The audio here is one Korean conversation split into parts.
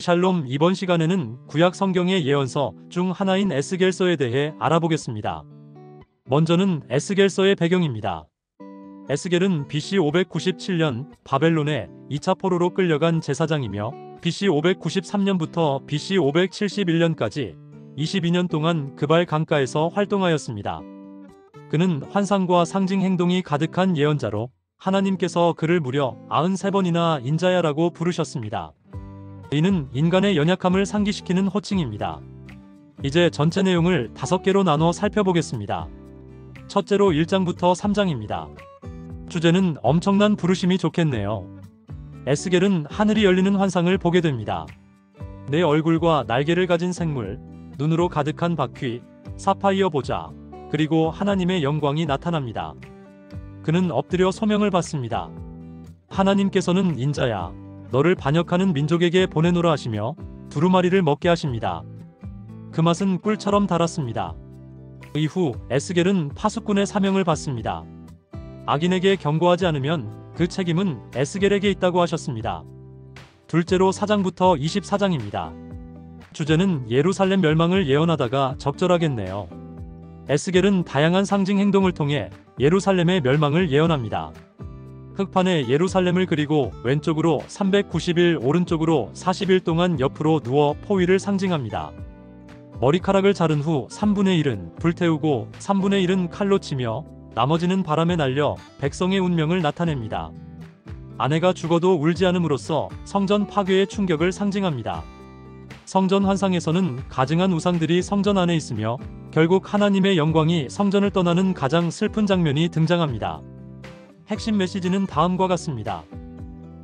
샬롬. 이번 시간에는 구약 성경의 예언서 중 하나인 에스겔서에 대해 알아보겠습니다. 먼저는 에스겔서의 배경입니다. 에스겔은 BC 597년 바벨론에 2차 포로로 끌려간 제사장이며 BC 593년부터 BC 571년까지 22년 동안 그발 강가에서 활동하였습니다. 그는 환상과 상징 행동이 가득한 예언자로 하나님께서 그를 무려 93번이나 인자야라고 부르셨습니다. 이는 인간의 연약함을 상기시키는 호칭입니다. 이제 전체 내용을 5개로 나눠 살펴보겠습니다. 첫째로 1장부터 3장입니다. 주제는 엄청난 부르심이 좋겠네요. 에스겔은 하늘이 열리는 환상을 보게 됩니다. 내 얼굴과 날개를 가진 생물, 눈으로 가득한 바퀴, 사파이어 보좌, 그리고 하나님의 영광이 나타납니다. 그는 엎드려 소명을 받습니다. 하나님께서는 인자야, 너를 반역하는 민족에게 보내노라 하시며 두루마리를 먹게 하십니다. 그 맛은 꿀처럼 달았습니다. 이후 에스겔은 파수꾼의 사명을 받습니다. 악인에게 경고하지 않으면 그 책임은 에스겔에게 있다고 하셨습니다. 둘째로 4장부터 24장입니다. 주제는 예루살렘 멸망을 예언하다가 적절하겠네요. 에스겔은 다양한 상징 행동을 통해 예루살렘의 멸망을 예언합니다. 흙판에 예루살렘을 그리고 왼쪽으로 390일, 오른쪽으로 40일 동안 옆으로 누워 포위를 상징합니다. 머리카락을 자른 후 3분의 1은 불태우고 3분의 1은 칼로 치며 나머지는 바람에 날려 백성의 운명을 나타냅니다. 아내가 죽어도 울지 않음으로써 성전 파괴의 충격을 상징합니다. 성전 환상에서는 가증한 우상들이 성전 안에 있으며 결국 하나님의 영광이 성전을 떠나는 가장 슬픈 장면이 등장합니다. 핵심 메시지는 다음과 같습니다.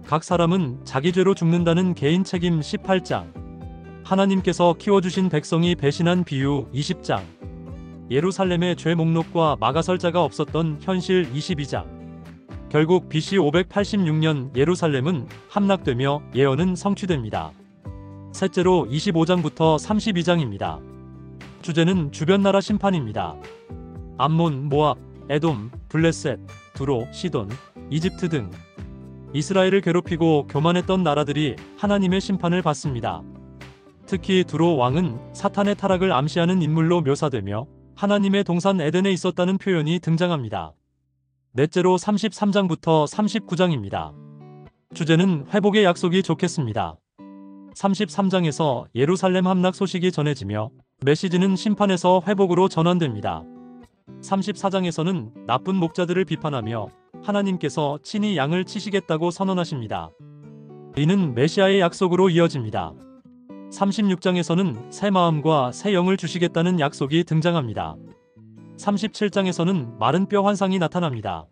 각 사람은 자기 죄로 죽는다는 개인 책임 18장, 하나님께서 키워주신 백성이 배신한 비유 20장, 예루살렘의 죄 목록과 마가설자가 없었던 현실 22장, 결국 BC 586년 예루살렘은 함락되며 예언은 성취됩니다. 셋째로 25장부터 32장입니다. 주제는 주변 나라 심판입니다. 암몬, 모압, 에돔, 블레셋, 두로, 시돈, 이집트 등 이스라엘을 괴롭히고 교만했던 나라들이 하나님의 심판을 받습니다. 특히 두로 왕은 사탄의 타락을 암시하는 인물로 묘사되며 하나님의 동산 에덴에 있었다는 표현이 등장합니다. 넷째로 33장부터 39장입니다. 주제는 회복의 약속이 좋겠습니다. 33장에서 예루살렘 함락 소식이 전해지며 메시지는 심판에서 회복으로 전환됩니다. 34장에서는 나쁜 목자들을 비판하며 하나님께서 친히 양을 치시겠다고 선언하십니다. 이는 메시아의 약속으로 이어집니다. 36장에서는 새 마음과 새 영을 주시겠다는 약속이 등장합니다. 37장에서는 마른 뼈 환상이 나타납니다.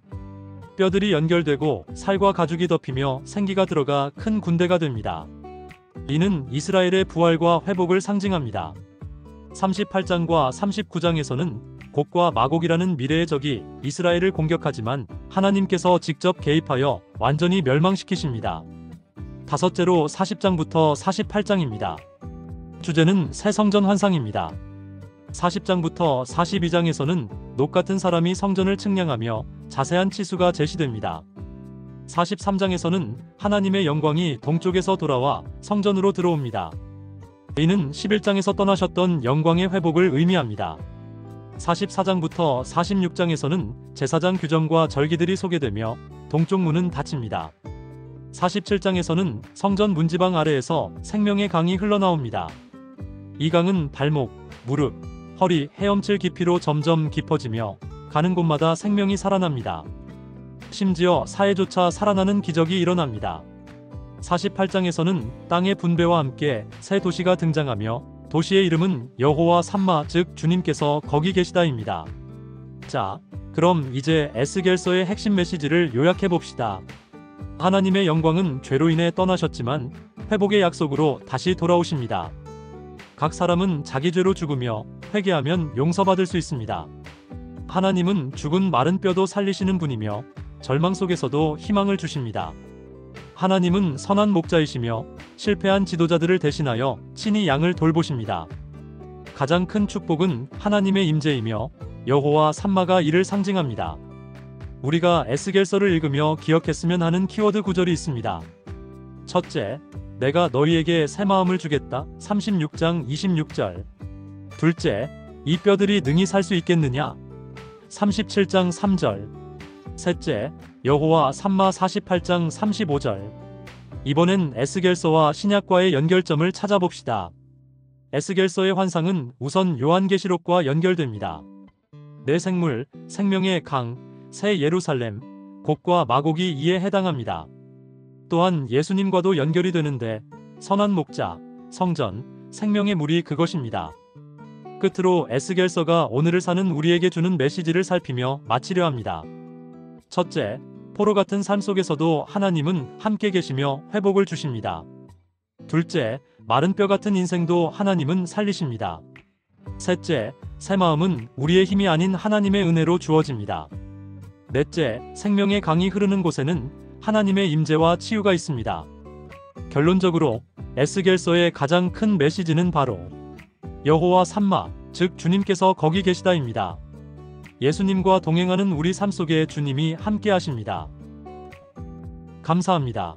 뼈들이 연결되고 살과 가죽이 덮이며 생기가 들어가 큰 군대가 됩니다. 이는 이스라엘의 부활과 회복을 상징합니다. 38장과 39장에서는 곡과 마곡이라는 미래의 적이 이스라엘을 공격하지만 하나님께서 직접 개입하여 완전히 멸망시키십니다. 다섯째로 40장부터 48장입니다. 주제는 새 성전 환상입니다. 40장부터 42장에서는 녹 같은 사람이 성전을 측량하며 자세한 치수가 제시됩니다. 43장에서는 하나님의 영광이 동쪽에서 돌아와 성전으로 들어옵니다. 이는 11장에서 떠나셨던 영광의 회복을 의미합니다. 44장부터 46장에서는 제사장 규정과 절기들이 소개되며 동쪽 문은 닫힙니다. 47장에서는 성전 문지방 아래에서 생명의 강이 흘러나옵니다. 이 강은 발목, 무릎, 허리, 헤엄칠 깊이로 점점 깊어지며 가는 곳마다 생명이 살아납니다. 심지어 사해조차 살아나는 기적이 일어납니다. 48장에서는 땅의 분배와 함께 새 도시가 등장하며 도시의 이름은 여호와 삼마, 즉 주님께서 거기 계시다입니다. 자, 그럼 이제 에스겔서의 핵심 메시지를 요약해 봅시다. 하나님의 영광은 죄로 인해 떠나셨지만 회복의 약속으로 다시 돌아오십니다. 각 사람은 자기 죄로 죽으며 회개하면 용서받을 수 있습니다. 하나님은 죽은 마른 뼈도 살리시는 분이며 절망 속에서도 희망을 주십니다. 하나님은 선한 목자이시며 실패한 지도자들을 대신하여 친히 양을 돌보십니다. 가장 큰 축복은 하나님의 임재이며 여호와 삼마가 이를 상징합니다. 우리가 에스겔서를 읽으며 기억했으면 하는 키워드 구절이 있습니다. 첫째, 내가 너희에게 새 마음을 주겠다. 36장 26절. 둘째, 이 뼈들이 능히 살 수 있겠느냐? 37장 3절. 셋째, 여호와 삼마 48장 35절. 이번엔 에스겔서와 신약과의 연결점을 찾아봅시다. 에스겔서의 환상은 우선 요한계시록과 연결됩니다. 내 생물, 생명의 강, 새 예루살렘, 곡과 마곡이 이에 해당합니다. 또한 예수님과도 연결이 되는데 선한 목자, 성전, 생명의 물이 그것입니다. 끝으로 에스겔서가 오늘을 사는 우리에게 주는 메시지를 살피며 마치려 합니다. 첫째, 포로 같은 삶 속에서도 하나님은 함께 계시며 회복을 주십니다. 둘째, 마른 뼈 같은 인생도 하나님은 살리십니다. 셋째, 새 마음은 우리의 힘이 아닌 하나님의 은혜로 주어집니다. 넷째, 생명의 강이 흐르는 곳에는 하나님의 임재와 치유가 있습니다. 결론적으로 에스겔서의 가장 큰 메시지는 바로 여호와 삼마, 즉 주님께서 거기 계시다입니다. 예수님과 동행하는 우리 삶 속에 주님이 함께 하십니다. 감사합니다.